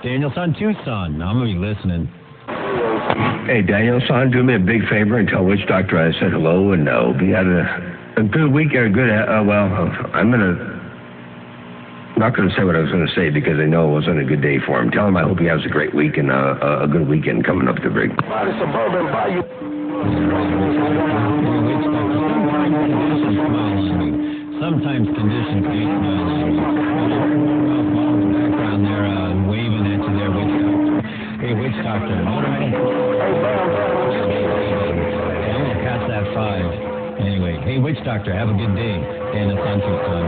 Danielsan, Tucson. I'm going to be listening. Hey, Danielsan, do me a big favor and tell Witch Doctor I said hello and hope he had a good weekend. I'm not going to say what I was going to say because I know it wasn't a good day for him. Tell him I hope he has a great week and a good weekend coming up to Brig. Sometimes conditions do smile on me. Mom's background there, waving at you there, Witch Doctor. Hey, Witch Doctor, motorman. I'm going to pass that 5. Anyway, hey, Witch Doctor, have a good day. Danielsan, Tucson.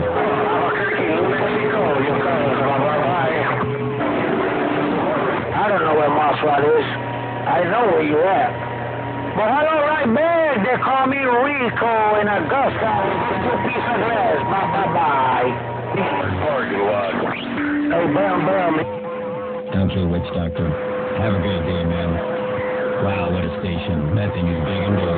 I don't know where Roswell is. I know where you at. But hello, right there. They call me Rico in Augusta. It's a piece of glass. Bye. Hey, bam. Okay, Witch Doctor. Have a great day, man. Wow, what a station. That thing is big and bold.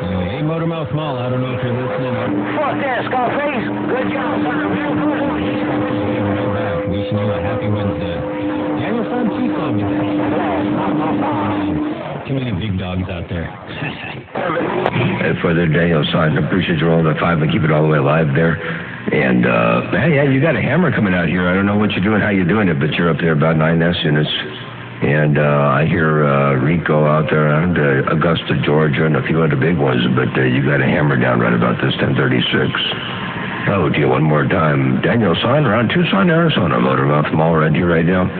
Anyway, hey, Motormouth Mall, I don't know if you're listening. Fuck that, Scarface. Good job, son. Right back. Wishing you a happy Wednesday. Danielsan, Tucson. Too many big dogs out there. For the Danielsan, I appreciate you rolling the 5 and keep it all the way alive there. And, yeah, you got a hammer coming out here. I don't know what you're doing, how you're doing it, but you're up there about 9S units. And I hear Rico out there around Augusta, Georgia, and a few other big ones. But you got a hammer down right about this 1036. Oh, to you one more time. Danielsan around Tucson, Arizona. Motormouth Mall right here, right now.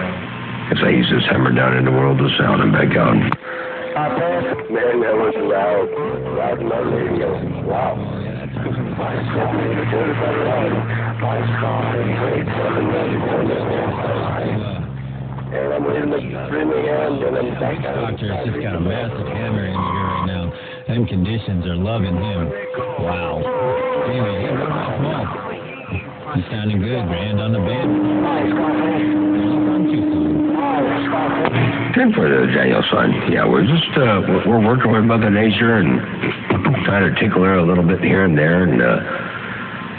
As I ease this hammer down in the world of sound and back out. Man, that was loud in my radio. Wow. And I'm in the streaming end, and I'm back out. Doctor's just got a massive hammer in here right now. Them conditions are loving him. Wow. Anyway, hey, Motormouth Mall. He's sounding good. Grand on the bed. Good for the Danielsan. Yeah, we're just we're working with Mother Nature and trying to tickle her a little bit here and there and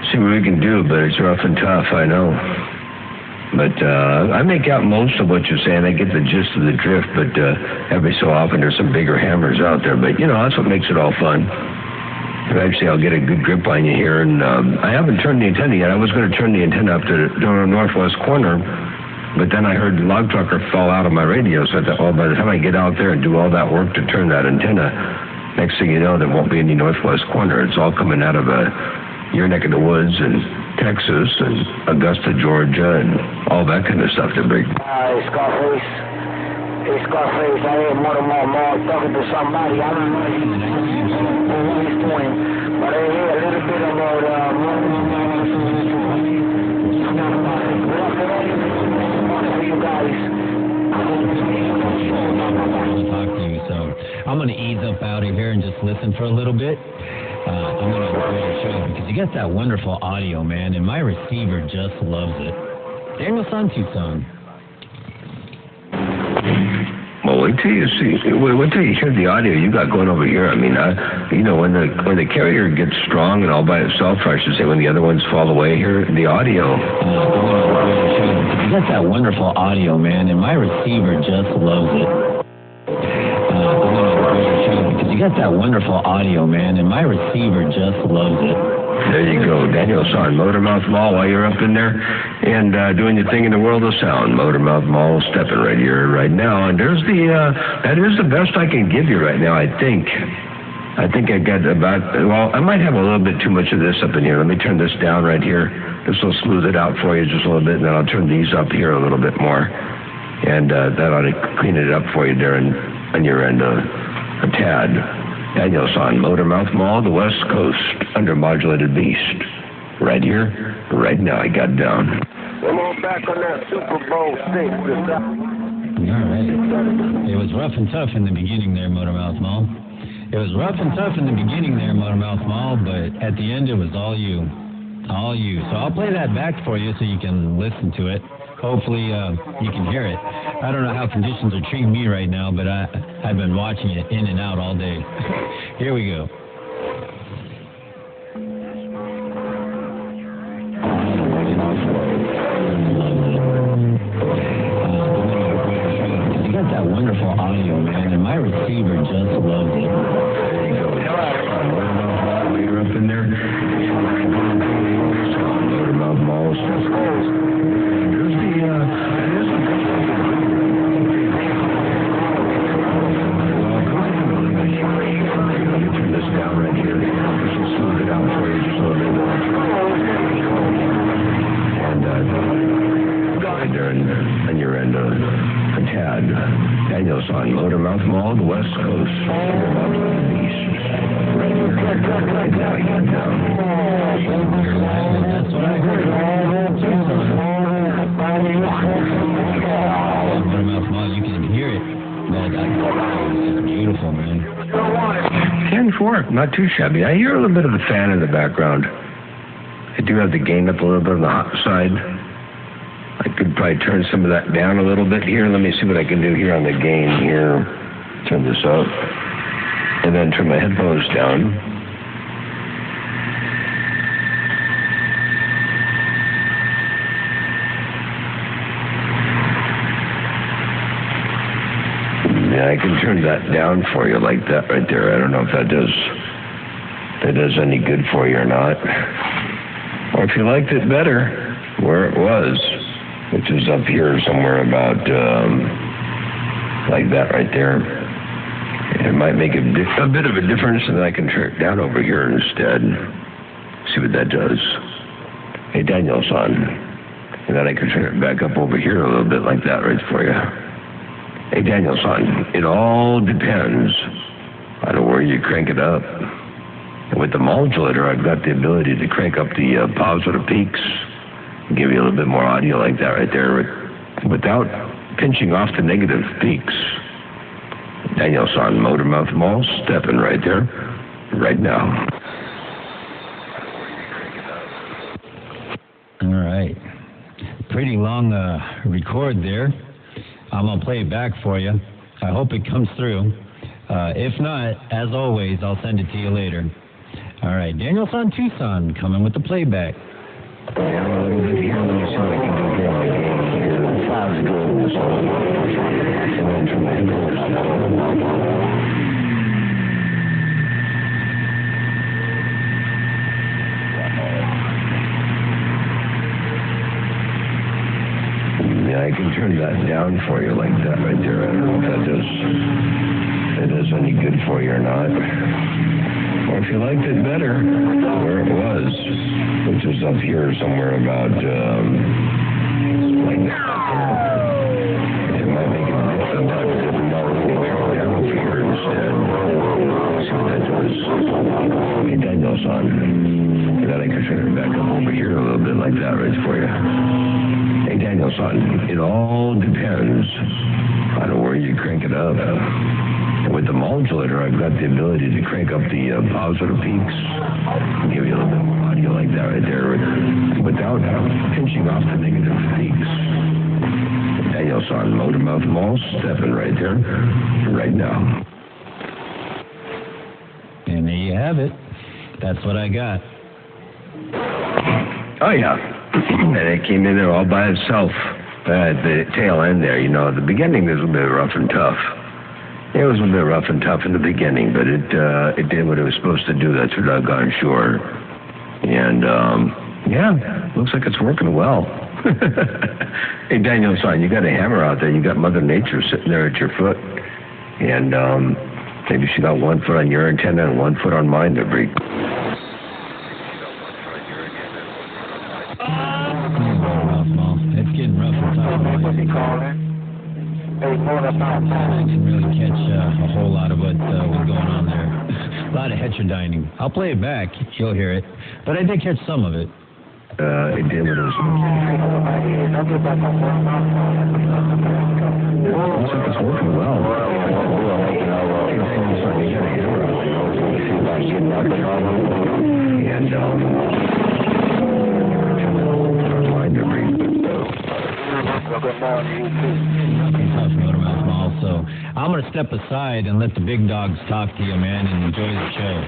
see what we can do. But it's rough and tough, I know. But I make out most of what you're saying. I get the gist of the drift. But every so often there's some bigger hammers out there. But you know that's what makes it all fun. Eventually I'll get a good grip on you here. And I haven't turned the antenna yet. I was going to turn the antenna up to the northwest corner. But then I heard the log trucker fall out of my radio, so I thought, well, by the time I get out there and do all that work to turn that antenna, next thing you know, there won't be any northwest corner. It's all coming out of your neck of the woods and Texas and Augusta, Georgia, and all that kind of stuff to bring. Hey, Scarface, I hear Motormouth Mall talking to somebody. I don't know what he's doing, but I hear a little bit about Motormouth Mall. Talk to you, so I'm going to ease up out of here and just listen for a little bit. I'm going to enjoy the show because you got that wonderful audio, man, and my receiver just loves it. Danielsan, Tucson. Well, wait till you hear the audio you got going over here. I mean, when the carrier gets strong and all by itself, or I should say when the other ones fall away here, the audio. You got that wonderful audio, man, and my receiver just loves it. Because you got that wonderful audio, man, and my receiver just loves it. There you go, Danielsan, Motormouth Mall, while you're up in there and doing your thing in the world of sound. Motormouth Mall, stepping right here, right now. And there's that is the best I can give you right now, I think. I think I got I might have a little bit too much of this up in here. Let me turn this down right here. This will smooth it out for you just a little bit, and then I'll turn these up here a little bit more. And that ought to clean it up for you there on your end a tad. Danielsan, Motormouth Mall, the West Coast, undermodulated beast. Right here, right now, I got down. Come on back on that Super Bowl 6. All right. It was rough and tough in the beginning there, Motormouth Mall. It was rough and tough in the beginning there, Motormouth Mall, but at the end it was all you. All you. So I'll play that back for you so you can listen to it. Hopefully you can hear it. I don't know how conditions are treating me right now, but I've been watching it in and out all day. Here we go. beautiful audio, man, and my receiver just loves it. There you go. You're up in there. Motormouth Mall stuff. There's the, let me turn this down right here. This will smooth it out for you just a little bit more. And there on your end, a tad. Danielsan, Motormouth Mall, the West Coast. That's what I heard. Motormouth Mall, you can hear it. It's beautiful, man. 10-4, not too shabby. I hear a little bit of a fan in the background. I do have the gain up a little bit on the hot side. I could probably turn some of that down a little bit here. Let me see what I can do here on the gain here. Turn this up. And then turn my headphones down. Yeah, I can turn that down for you like that right there. I don't know if that does any good for you or not. Or if you liked it better, where it was, which is up here somewhere about like that right there. It might make a bit of a difference, and then I can turn it down over here instead. See what that does. Hey, Danielsan. And then I can turn it back up over here a little bit like that right for you. Hey, Danielsan, it all depends on where you crank it up. And with the modulator, I've got the ability to crank up the positive peaks, give you a little bit more audio like that right there without pinching off the negative peaks. Danielsan, Motormouth Mall, stepping right there, right now. All right. Pretty long record there. I'm going to play it back for you. I hope it comes through. If not, as always, I'll send it to you later. All right, Danielsan Tucson coming with the playback. Yeah, a little bit here. Let me see what I can do here. Sounds good. And then turn my headphones down. Yeah, I can turn that down for you like that right there. I don't know if that does any good for you or not. Or if you liked it better, where it was, which is up here somewhere about like that. It might make it a bit different down over here instead. See what that does. Hey, Danielsan. And then I can turn it back up over here a little bit like that right for you. Hey, Danielsan, it all depends on where you crank it up. And with the modulator, I've got the ability to crank up the positive peaks, give you a little bit more audio like that right there, without pinching off the negative peaks. Danielsan, Motormouth Mall, stepping right there, right now. And there you have it. That's what I got. Oh, yeah. And it came in there all by itself at the tail end there. You know, at the beginning, it was a bit rough and tough. It was a bit rough and tough in the beginning, but it did what it was supposed to do. That's what I've gone sure. And, yeah, looks like it's working well. Hey, Danielsan, you got a hammer out there. You got Mother Nature sitting there at your foot. And maybe she got 1 foot on your antenna and 1 foot on mine to break. It's getting rough and tough. I didn't really catch a whole lot of what was going on there. A lot of heterodyning. I'll play it back. You'll hear it. But I did catch some of it. It did what it was it's working well. Tough Motormouth Mall. So I'm going to step aside and let the big dogs talk to you, man, and enjoy the show.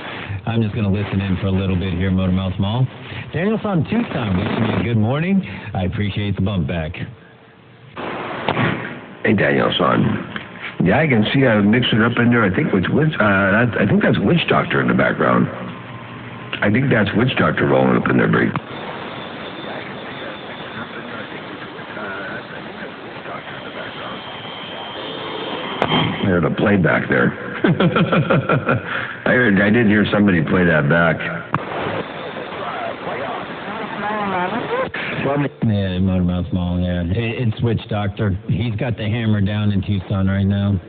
I'm just going to listen in for a little bit here, Motormouth Mall. Danielsan Tucson, wishing you a good morning. I appreciate the bump back. Hey, Danielsan. Yeah, I can see I mixed it up in there. I think I think that's Witch Doctor in the background. I think that's Witch Doctor rolling up in there, Bree. I heard a playback there. I did hear somebody play that back. Yeah, Motormouth Mall, yeah. It's Witch Doctor. He's got the hammer down in Tucson right now.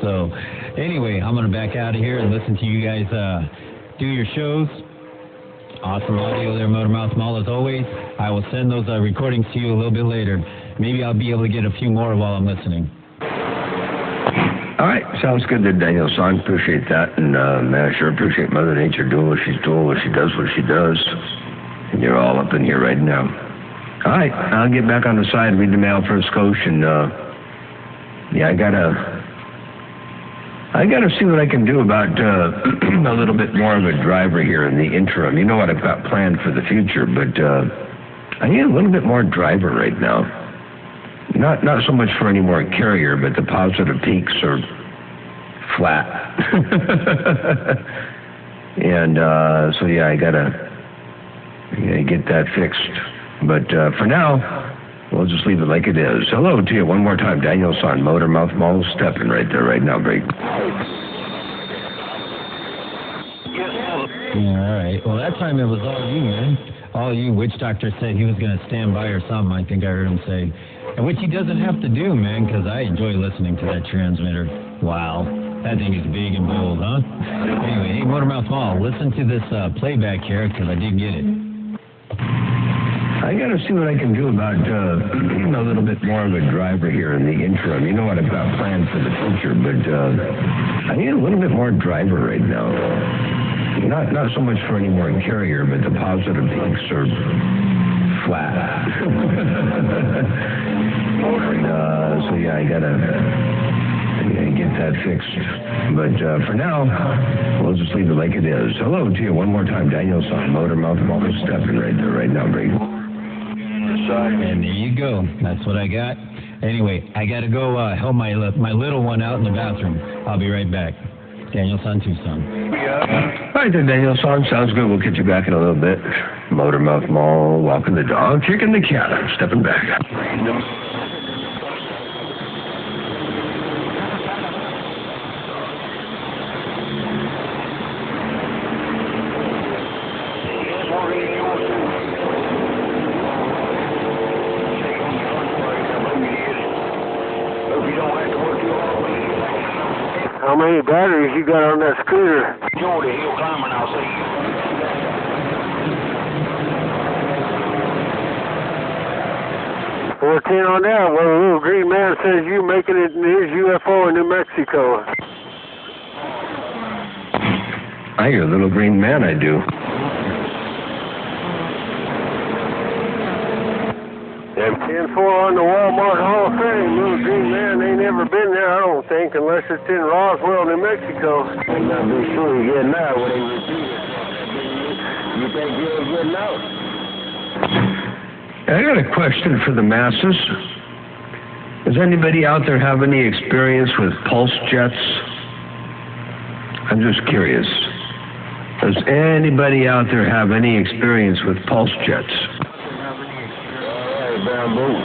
So, anyway, I'm going to back out of here and listen to you guys do your shows. Awesome audio there, Motormouth Mall, as always. I will send those recordings to you a little bit later. Maybe I'll be able to get a few more while I'm listening. All right, sounds good there, Danielsan. Appreciate that. And, man, I sure appreciate Mother Nature doing what she's doing, what she does, And you're all up in here right now. All right, I'll get back on the side, read the mail for a skosh, and, yeah, I gotta see what I can do about a little bit more of a driver here in the interim. You know what I've got planned for the future, but I need a little bit more driver right now. Not so much for any more carrier, but the positive peaks are flat. And so yeah, I gotta get that fixed. But for now, we'll just leave it like it is. Hello to you one more time, Danielsan, Motormouth Mall, stepping right there right now, Greg. Yeah, all right. Well, that time it was all you, man. All you. Witch Doctor said he was going to stand by or something, I think I heard him say. And which he doesn't have to do, man, because I enjoy listening to that transmitter. Wow. That thing is big and bold, huh? Anyway, hey, Motormouth Mall, listen to this playback here, because I did get it. I got to see what I can do about a little bit more of a driver here in the interim. You know what I've got planned for the future, but I need a little bit more driver right now. Not so much for any more carrier, but the positive peaks are flat. And, so yeah, I gotta get that fixed. But for now, we'll just leave it like it is. Hello to you one more time, Danielsan, Motormouth Mall, stepping right there right now, Brady. And there you go. That's what I got. Anyway, I got to go help my little one out in the bathroom. I'll be right back. Danielsan, Tucson. All right then, Danielsan. Sounds good. We'll get you back in a little bit. Motormouth Mall, walking the dog, kicking the cat. I'm stepping back. How many batteries you got on that scooter? Jordy, he'll climb and I'll see you. 14 on that. Well, the little green man says you making it in his UFO in New Mexico. I hear a little green man, I do. And 10-4 on the Walmart Hall of Fame. Little green man ain't never been there, I don't think, unless it's in Roswell, New Mexico. I'm not be sure you're getting out when they repeat it. You think you're getting out? I got a question for the masses. Does anybody out there have any experience with pulse jets? I'm just curious. Does anybody out there have any experience with pulse jets? Bamboo.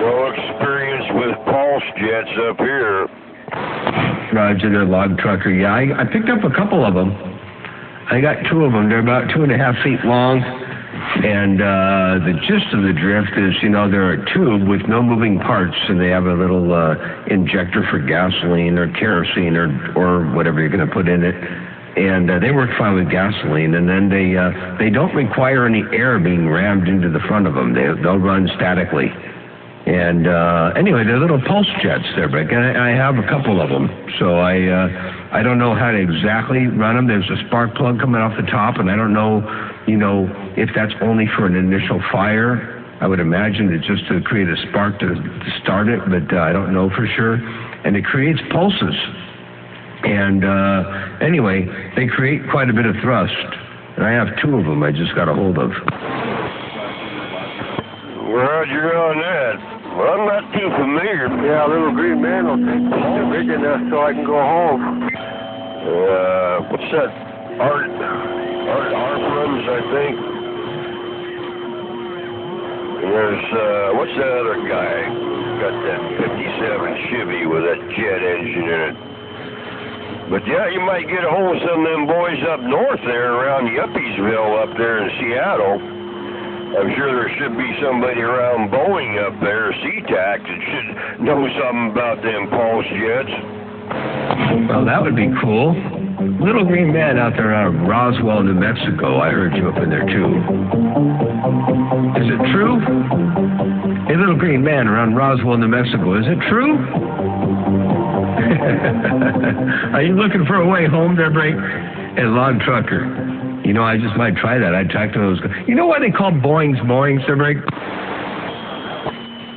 No experience with pulse jets up here. Roger, the log trucker. Yeah, I picked up a couple of them. I got two of them. They're about 2.5 feet long. And the gist of the drift is, you know, they're a tube with no moving parts, and they have a little injector for gasoline or kerosene or whatever you're going to put in it. And they work fine with gasoline, and then they don't require any air being rammed into the front of them. They'll run statically. And anyway, they're little pulse jets there, Rick, and I have a couple of them. So I don't know how to exactly run them. There's a spark plug coming off the top, and I don't know, you know, if that's only for an initial fire. I would imagine it's just to create a spark to start it, but I don't know for sure. And it creates pulses. And anyway, they create quite a bit of thrust. And I have two of them I just got a hold of. Roger on that. Well, I'm not too familiar. Yeah, little green man will take me big enough so I can go home. What's that? Art Arbrams, I think. And there's, what's that other guy? Got that 57 Chevy with that jet engine in it. But yeah, you might get a hold of some of them boys up north there around Yuppiesville up there in Seattle. I'm sure there should be somebody around Boeing up there, SeaTac, that should know something about them pulse jets. Well, that would be cool. Little green man out there out of Roswell, New Mexico. I heard you up in there, too. Is it true? Hey, little green man around Roswell, New Mexico. Is it true? Are you looking for a way home there, Brink? Hey, log trucker. You know, I just might try that. I'd talk to those guys. You know why they call Boeings there, Brink?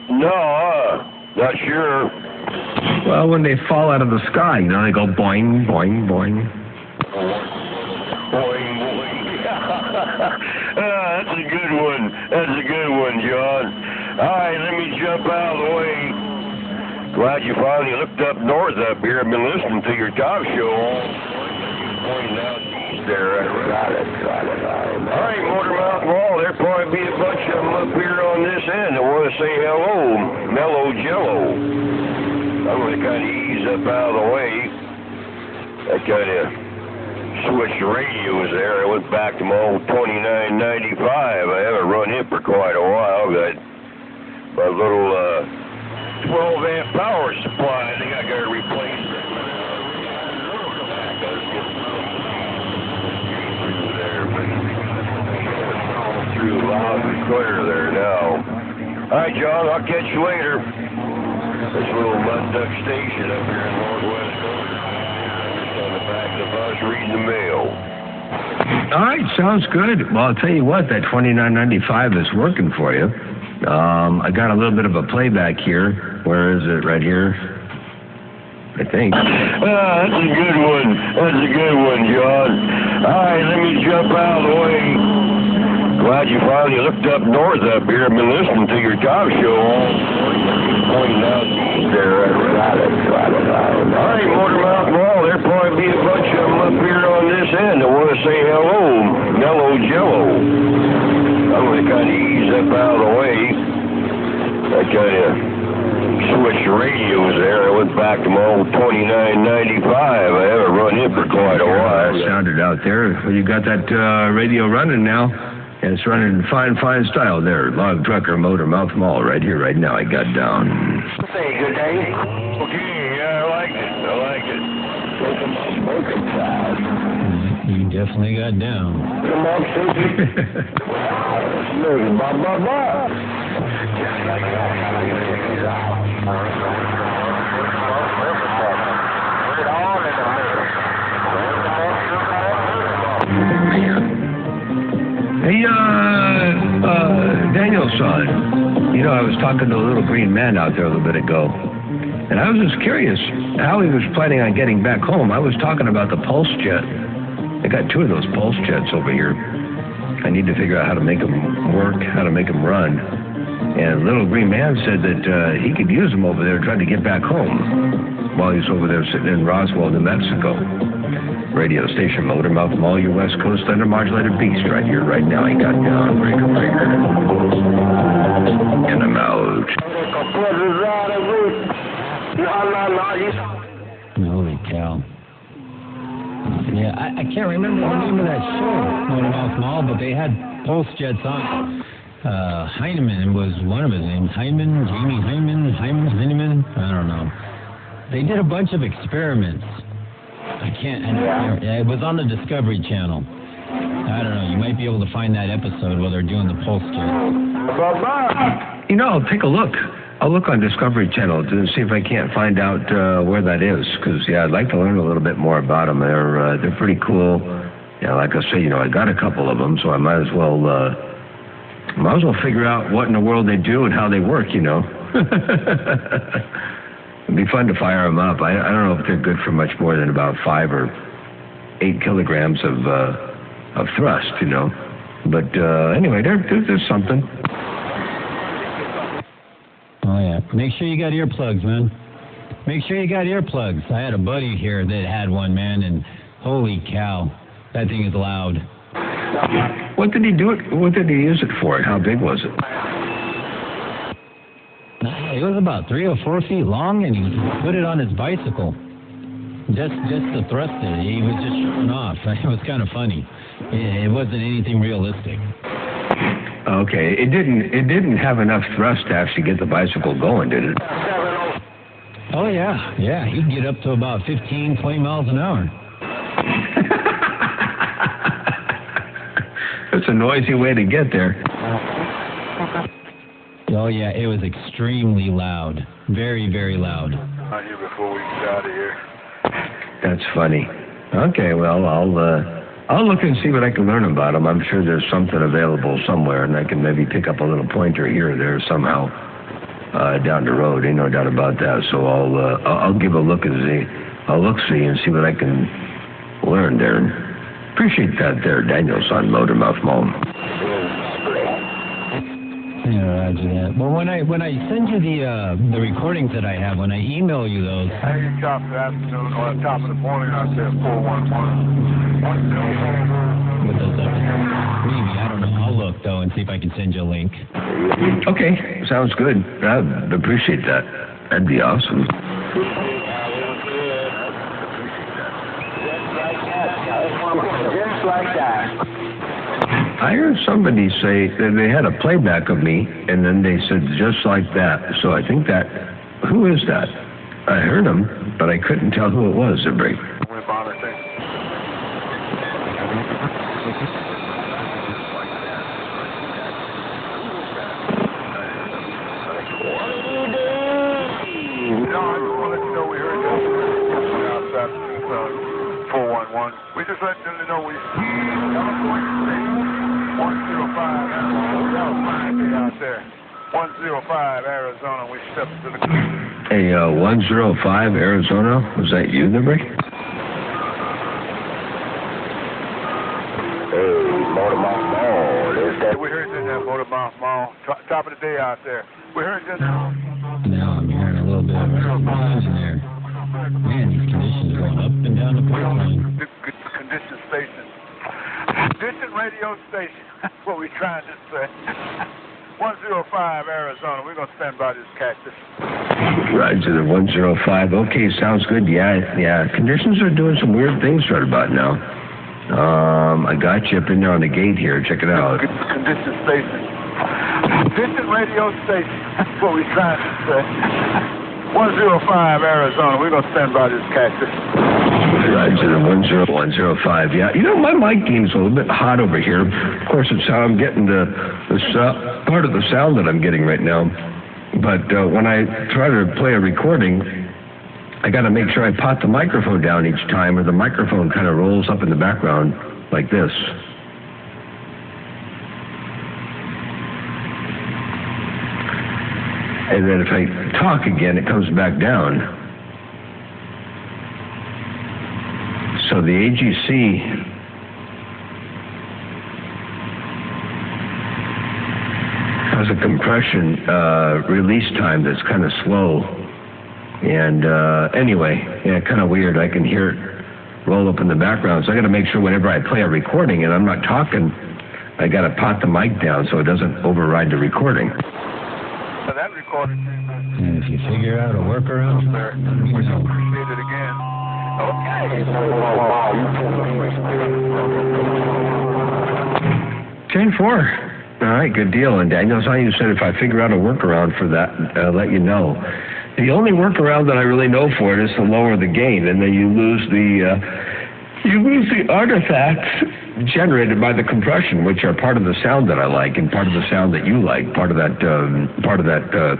No, not sure. Well, when they fall out of the sky, you know, they go boing, boing, boing. Boing, boing. That's a good one. That's a good one, John. All right, let me jump out of the way. Glad you finally looked up north up here. I've been listening to your talk show. Pointing out east there. Got it. All right, Motormouth Wall, there'll probably be a bunch of them up here on this end that want to say hello. Mellow Jello. I'm going to kind of ease up out of the way. I kind of switched radios there. I went back to my old 2995. I haven't run it for quite a while. Got my little 12-amp power supply. I think I got to replace it. Through loud and clear there now. All right, John, I'll catch you later. This little mud duck station up here in Northwest Dakota. On the back of the bus reading the mail. All right, sounds good. Well, I'll tell you what, that 2995 is working for you. I got a little bit of a playback here. Where is it? Right here, I think. That's a good one. That's a good one, John. All right, let me jump out of the way. Glad you finally looked up north up here. I've been listening to your talk show. Pointing out there. Got it. All right, Motormouth Wall, there'll probably be a bunch of them up here on this end that want to say hello. Mellow Jello. I'm going to kind of ease up out of the way. I kind of switched radios there. I went back to my old 2995. I haven't run it for quite a while. Sounded out there. Well, you got that radio running now. And it's running in fine style there. Log Trucker Motormouth Mall right here, right now. I got down. Say good day. Okay, yeah, I like it. Smoking side. You definitely got down. Come on, Susie. Hey, Danielsan, you know, I was talking to a little green man out there a little bit ago, and I was just curious how he was planning on getting back home. I was talking about the pulse jet. I got 2 of those pulse jets over here. I need to figure out how to make them work, how to make them run. And little green man said that he could use them over there trying to get back home while he's over there sitting in Roswell, New Mexico. Radio station Motormouth Mall, your West Coast Thunder Modulated Beast right here, right now. He got down, breaker. And I'm out. Holy cow. Yeah, I can't remember the name of that show, Motormouth Mall, but they had pulse jets on. Heinemann was one of his names. Jamie Heinemann, I don't know. They did a bunch of experiments. It was on the Discovery Channel. I don't know, you might be able to find that episode while they're doing the pulse jet. You know, I'll take a look. I'll look on Discovery Channel to see if I can't find out where that is. Because, yeah, I'd like to learn a little bit more about them. They're pretty cool. Yeah, like I say, you know, I got a couple of them, so I might as well figure out what in the world they do and how they work, you know. It'd be fun to fire them up. I don't know if they're good for much more than about 5 or 8 kilograms of thrust, you know. But anyway, there's something. Oh, yeah. Make sure you got earplugs, man. Make sure you got earplugs. I had a buddy here that had one, man, and holy cow, that thing is loud. What did he do it? What did he use it for? How big was it? It was about 3 or 4 feet long, and he put it on his bicycle. Just to thrust it. He was just showing off. It was kind of funny. It wasn't anything realistic. Okay, it didn't have enough thrust to actually get the bicycle going, did it? Oh yeah, he'd get up to about 15, 20 miles an hour. That's a noisy way to get there. Oh yeah, it was extremely loud. Very, very loud. Out here before we get out of here. That's funny. Okay, well, I'll look and see what I can learn about them. I'm sure there's something available somewhere, and I can maybe pick up a little pointer here or there somehow down the road. Ain't no doubt about that. So I'll give a look and see. I'll see and see what I can learn there. Appreciate that there, Danielsan, Motormouth Mom. Yeah, roger that. Well, when I send you the recordings that I have, when I email you those. I hear top of the afternoon or top of the morning out there, 411. With those maybe, I don't know. I'll look though and see if I can send you a link. Okay, sounds good. I'd appreciate that. That'd be awesome. Just like that. I heard somebody say that they had a playback of me, and then they said just like that. So I think that, who is that? I heard him, but I couldn't tell who it was. We just let them know we 105 out there. 105 Arizona, we stepped to the... Hey, 105 Arizona, was that you, the break? Hey, Motormouth Mall, is that... We heard you in that Motormouth Mall. Top of the day out there. We heard you in there. Now I'm hearing a little bit of noise in there. Man, these conditions are going up and down the pipeline. Condition station. Condition radio station. That's what we're trying to say. 105 Arizona. We're going to stand by this cactus. Roger, the 105. Okay, sounds good. Yeah. Conditions are doing some weird things right about now. I got you up in there on the gate here. Check it out. Condition station. Condition radio station. That's what we're trying to say. 105 Arizona. We're going to stand by this cactus. Roger, the 105. Yeah, you know, my mic game's a little bit hot over here. Of course, it's how I'm getting the part of the sound that I'm getting right now. But when I try to play a recording, I got to make sure I pot the microphone down each time, or the microphone kind of rolls up in the background like this. And then if I talk again, it comes back down. So the AGC has a compression release time that's kind of slow. And anyway, yeah, kind of weird. I can hear it roll up in the background. So I got to make sure whenever I play a recording and I'm not talking, I got to pot the mic down so it doesn't override the recording. That recording. And if you figure out a workaround, we appreciate it again. Okay. 10-4. All right, good deal. And Danielsan, you said if I figure out a workaround for that, I'll let you know. The only workaround that I really know for it is to lower the gain, and then you lose the artifacts generated by the compression, which are part of the sound that I like and part of the sound that you like, part of that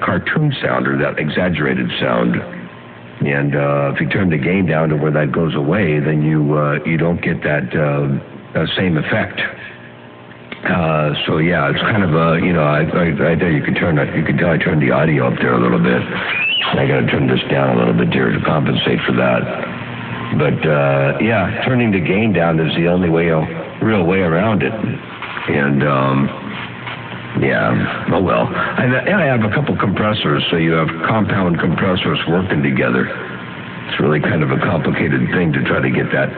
cartoon sound or that exaggerated sound. And if you turn the gain down to where that goes away, then you don't get that same effect. So yeah, it's kind of I you can tell I turned the audio up there a little bit. I got to turn this down a little bit here to compensate for that. But yeah, turning the gain down is the only real way around it. And Yeah, oh well. And I have a couple compressors, so you have compound compressors working together. It's really kind of a complicated thing to try to get that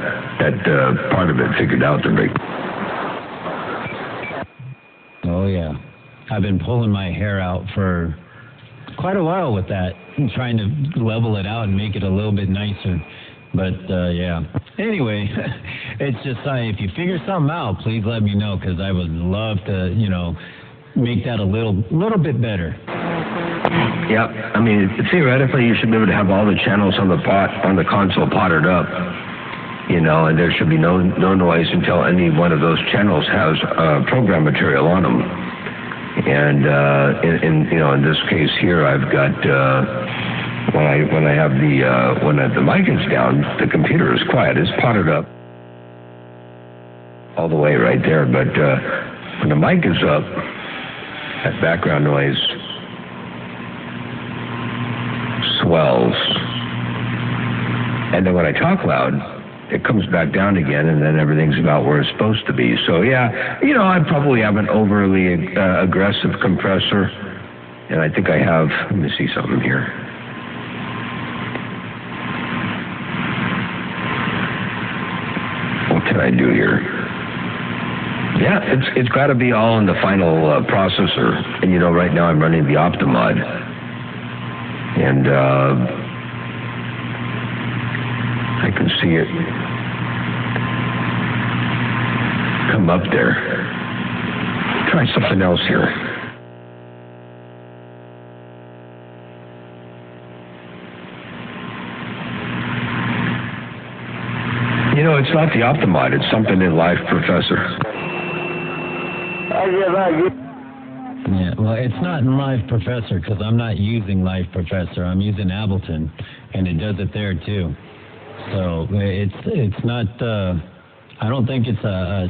part of it figured out to make. Oh, yeah. I've been pulling my hair out for quite a while with that, and trying to level it out and make it a little bit nicer. But, yeah. Anyway, it's just, if you figure something out, please let me know, because I would love to, make that a little bit better. Yep. I mean, theoretically, you should be able to have all the channels on the console potted up, and there should be no noise until any one of those channels has program material on them. And in this case here, I've got when the mic is down, the computer is quiet. It's potted up all the way right there. But when the mic is up, that background noise swells. And then when I talk loud, it comes back down again, and then everything's about where it's supposed to be. So, yeah, I probably have an overly aggressive compressor, and I think I have, let me see something here. What can I do here? Yeah, it's got to be all in the final processor. And, right now I'm running the Optimod. And I can see it come up there. Try something else here. It's not the Optimod. It's something in Live Professor. Yeah, well, it's not in Live Professor, because I'm not using Live Professor. I'm using Ableton, and it does it there too. So it's not. I don't think it's a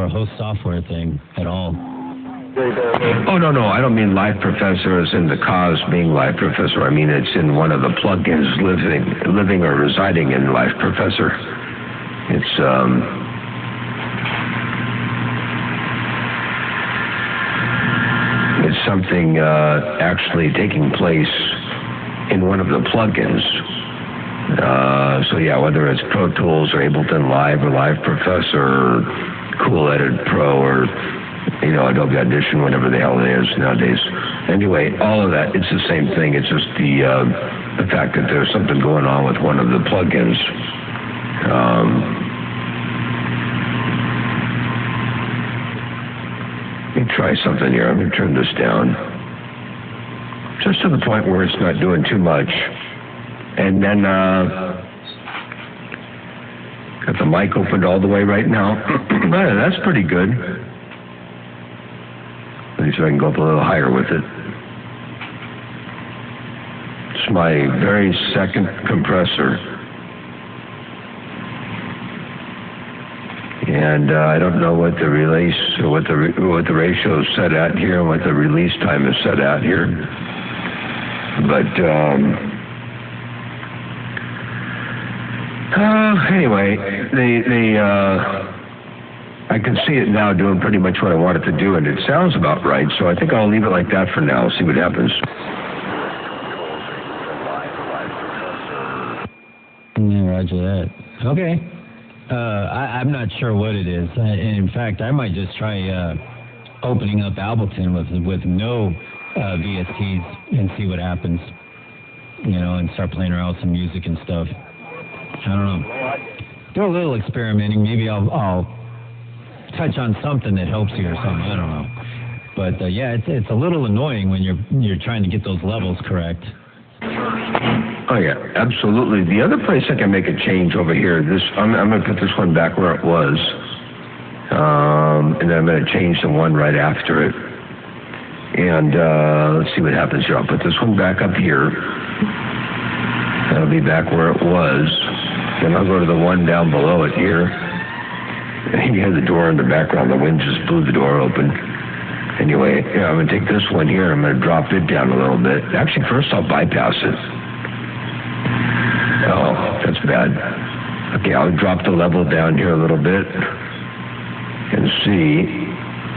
host software thing at all. Oh no! I don't mean Live Professor as in the cause being Live Professor. I mean it's in one of the plugins living or residing in Live Professor. It's something actually taking place in one of the plugins. So yeah, whether it's Pro Tools or Ableton Live or Live Professor or Cool Edit Pro or Adobe Audition, whatever the hell it is nowadays. Anyway, all of that, it's the same thing. It's just the fact that there's something going on with one of the plugins. Let me try something here. I'm going to turn this down just to the point where it's not doing too much. And then got the mic opened all the way right now. That's pretty good. Let me see if I can go up a little higher with it. It's my very second compressor. And I don't know what the release, or what the ratio is set at here, and what the release time is set at here. But anyway, I can see it now doing pretty much what I want it to do, and it sounds about right. So I think I'll leave it like that for now. See what happens. Yeah, roger that. Okay. I'm not sure what it is. In fact, I might just try opening up Ableton with no VSTs and see what happens. And start playing around with some music and stuff. I don't know. Do a little experimenting. Maybe I'll touch on something that helps you or something. I don't know. But yeah, it's a little annoying when you're trying to get those levels correct. Oh yeah, absolutely. The other place I can make a change over here. I'm going to put this one back where it was, and then I'm going to change the one right after it. And let's see what happens here. I'll put this one back up here. That'll be back where it was. Then I'll go to the one down below it here. And you have the door in the background. The wind just blew the door open. Anyway, I'm going to take this one here. I'm going to drop it down a little bit. Actually, first I'll bypass it. Oh, that's bad. Okay, I'll drop the level down here a little bit and see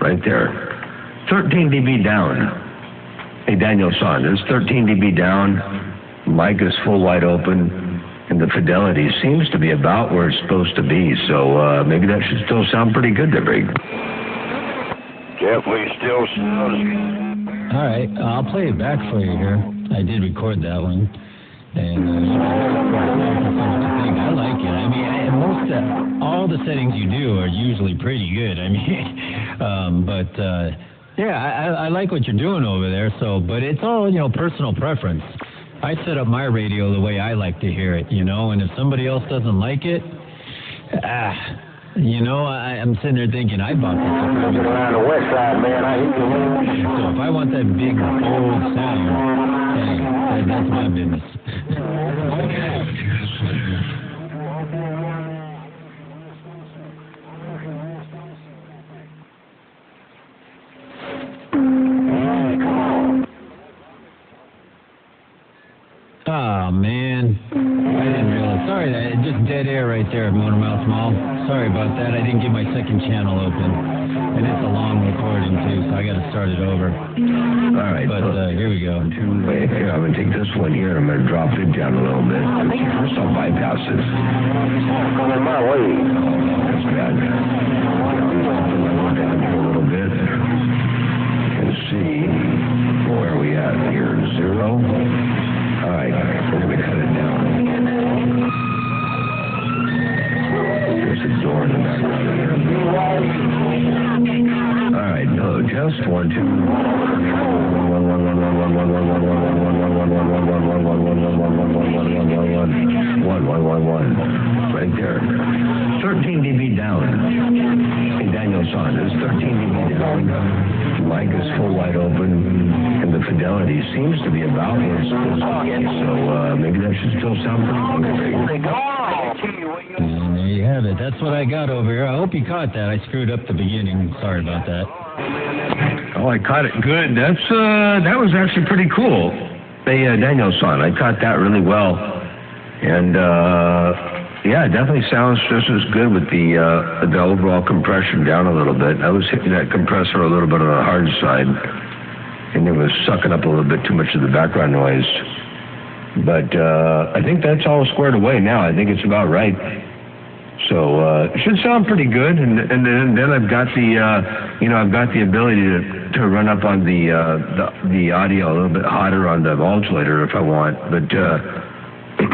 right there. 13 dB down. Hey, Danielsan, it's 13 dB down. Mic is full wide open, and the fidelity seems to be about where it's supposed to be. So maybe that should still sound pretty good there, Big. Definitely still sounds. All right, I'll play it back for you here. I did record that one, and I like it. I mean, all the settings you do are usually pretty good. I mean, yeah, I like what you're doing over there. So, but it's all personal preference. I set up my radio the way I like to hear it, and if somebody else doesn't like it, I'm sitting there thinking, I bought this equipment. Around the west side, man, I hear you. So if I want that big, bold sound, hey, that's my business. Oh, man. I didn't realize. Sorry, just dead air right there at Motormouth Mall. Sorry about that. I didn't get my second channel open. And it's a long recording, too, so I got to start it over. All right. But here we go. Wait, here, I'm going to take this one here. I'm going to drop it down a little bit. First, I'll bypass this. Coming my way. That's bad. Down here a little bit. And see where are we at here. 0. All right, we're going to cut it down. There's a door in the background here. All right, no, just 1, 2. 1. Right there. 13 dB down. Hey, Danielsan, it's 13 dB down. Mic is full wide open, and the fidelity seems to be about where it's supposed to be. So maybe that should still sound pretty good. And there you have it. That's what I got over here. I hope you caught that. I screwed up the beginning. Sorry about that. Oh, I caught it good. That was actually pretty cool. Hey, Danielsan, I caught that really well. And yeah, it definitely sounds just as good with the overall compression down a little bit. I was hitting that compressor a little bit on the hard side, and it was sucking up a little bit too much of the background noise. But I think that's all squared away now. I think it's about right. So it should sound pretty good. And then I've got I've got the ability to run up on the audio a little bit hotter on the modulator if I want. But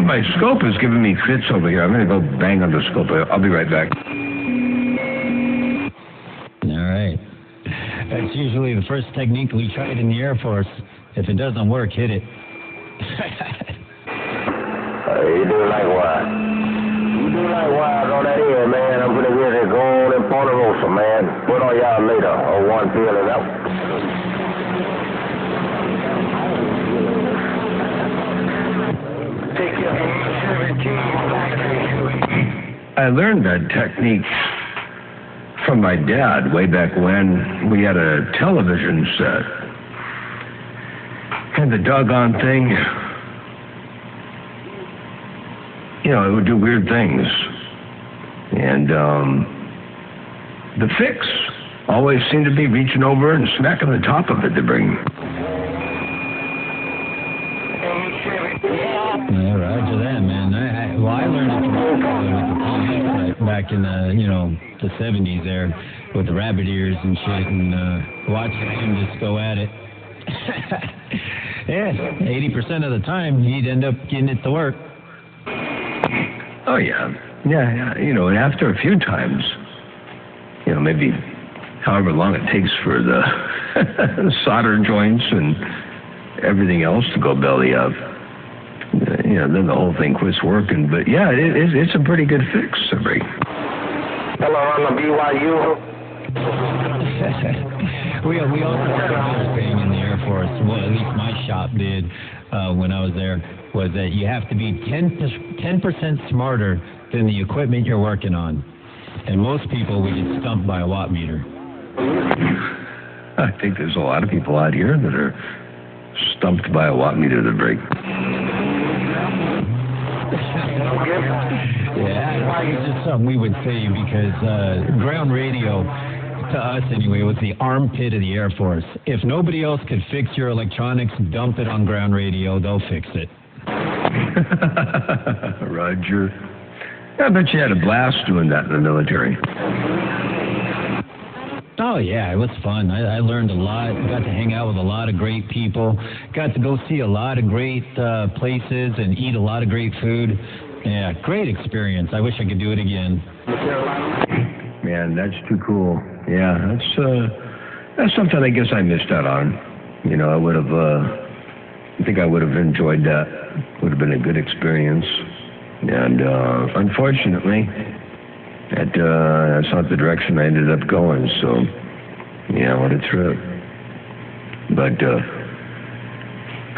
my scope is giving me fits over here. I'm going to go bang on the scope. I'll be right back. All right. That's usually the first technique we tried in the Air Force. If it doesn't work, hit it. You do likewise. You do likewise on that air, man. I'm going to get it going in Ponderosa, man. Put on y'all later. 1 feeling out. I learned that technique from my dad way back when we had a television set. And the doggone thing, it would do weird things. And the fix always seemed to be reaching over and smacking the top of it to bring. Yeah, roger that, man. I learned it with the TV back in the 70s there with the rabbit ears and shit, and watching him just go at it. Yeah, 80% of the time he'd end up getting it to work. Oh yeah, and after a few times, maybe however long it takes for the solder joints and everything else to go belly up, then the whole thing quits working. But yeah, it's a pretty good fix, Sabri. Hello, on the BYU. we also did a thing in the Air Force. Well, at least my shop did when I was there. was that you have to be 10% smarter than the equipment you're working on. And most people would get stumped by a watt meter. I think there's a lot of people out here that are stumped by a watt meter that break. Yeah, it's just something we would say because ground radio, to us anyway, was the armpit of the Air Force. If nobody else could fix your electronics, dump it on ground radio, they'll fix it. Roger. I bet you had a blast doing that in the military. Oh, yeah, it was fun. I learned a lot. Got to hang out with a lot of great people. Got to go see a lot of great places and eat a lot of great food. Yeah, great experience. I wish I could do it again. Man, that's too cool. Yeah, that's something I guess I missed out on. You know, I think I would have enjoyed that. Would have been a good experience. And unfortunately, that's not the direction I ended up going. So, yeah, what a trip. But,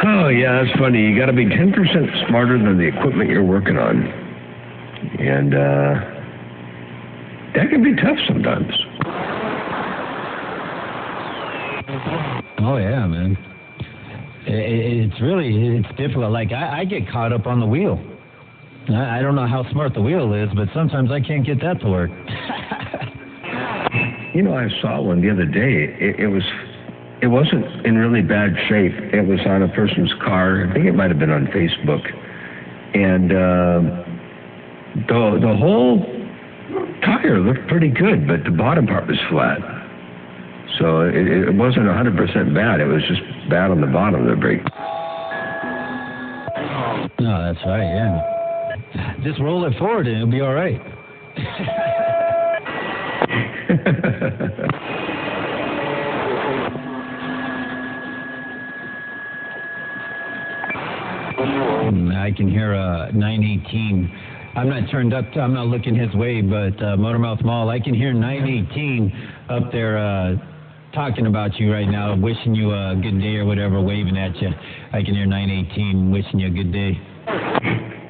oh, yeah, that's funny. You got to be 10% smarter than the equipment you're working on. And that can be tough sometimes. Oh, yeah, man. It's difficult. Like, I get caught up on the wheel. I don't know how smart the wheel is, but sometimes I can't get that to work. You know, I saw one the other day. It wasn't in really bad shape. It was on a person's car. I think it might have been on Facebook. And the whole tire looked pretty good, but the bottom part was flat. So it wasn't 100% bad. It was just bad on the bottom of the brake. No, that's right, yeah. Just roll it forward and it'll be all right. I can hear 918. I'm not turned up. I'm not looking his way, but Motormouth Mall, I can hear 918 up there talking about you right now, wishing you a good day or whatever, waving at you. I can hear 918 wishing you a good day.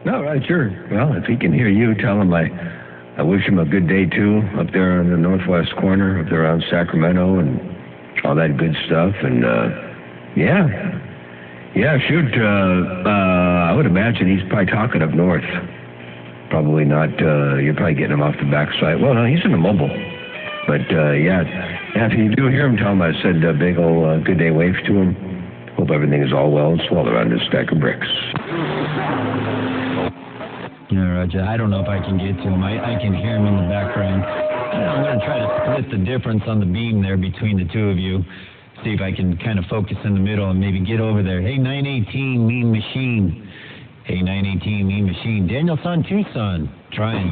No, right, sure. Well, if he can hear you, tell him I wish him a good day too, up there on the northwest corner, up there around Sacramento and all that good stuff. And yeah, shoot. I would imagine he's probably talking up north. Probably not. You're probably getting him off the backside. Well, no, he's in a mobile. But yeah, if you do hear him, tell him I said a big old good day wave to him. Hope everything is all well and swell around this stack of bricks. Yeah, Roger. I don't know if I can get to him. I can hear him in the background. I'm going to try to split the difference on the beam there between the two of you. See if I can kind of focus in the middle and maybe get over there. Hey, 918, Mean Machine. Hey, 918, Mean Machine. Danielsan, Tucson. Trying.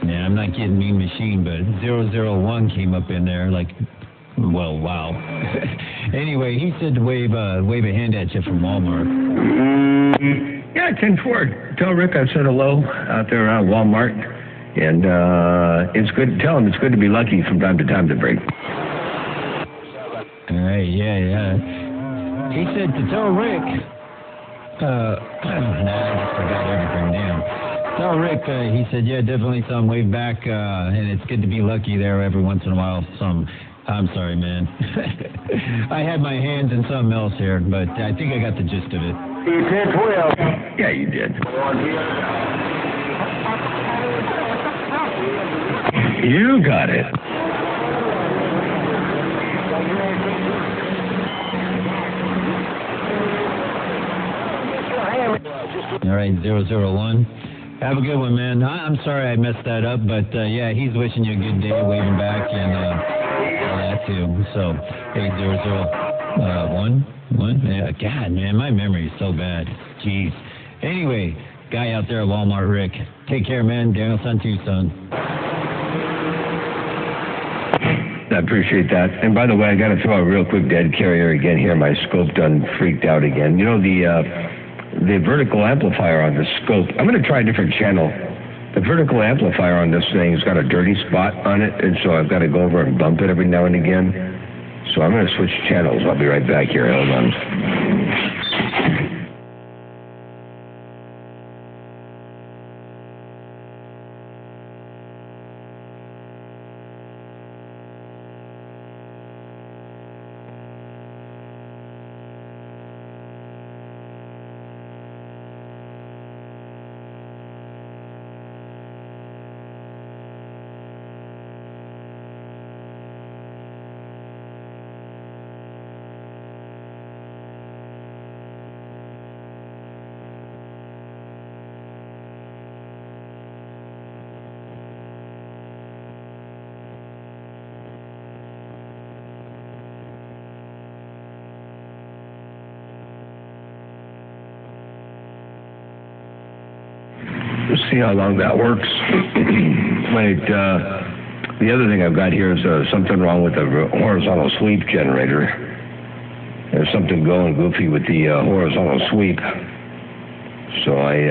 Yeah, I'm not getting Mean Machine, but 001 came up in there like... Well, wow. Anyway, he said to wave a hand at you from Walmart. Yeah, 10-4. Tell Rick I said hello out there around Walmart. And it's good. Tell him it's good to be lucky from time to time to break. All right, yeah. He said to tell Rick. I just forgot everything down. Tell Rick, he said, yeah, definitely some wave back. And it's good to be lucky there every once in a while. I'm sorry, man. I had my hands in something else here, but I think I got the gist of it. 10-12. Yeah, you did. You got it. All right, 001. Have a good one, man. I'm sorry I messed that up, but yeah, he's wishing you a good day, waving back, and that too. So, hey, 001. Yeah, God, man, my memory is so bad. Jeez. Anyway, guy out there at Walmart, Rick. Take care, man. Danielsan, Tucson. I appreciate that. And by the way, I got to throw a real quick dead carrier again here. My scope done freaked out again. You know, the vertical amplifier on the scope, I'm going to try a different channel The vertical amplifier on this thing has got a dirty spot on it, and so I've got to go over and bump it every now and again. So I'm going to switch channels. I'll be right back here. Hold on. Let's see how long that works. Wait, the other thing I've got here is something wrong with the horizontal sweep generator. There's something going goofy with the horizontal sweep. So I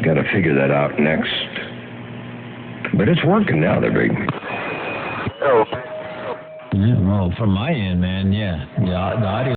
got to figure that out next. But it's working now, they're big. Yeah, well, from my end, man, yeah. The audio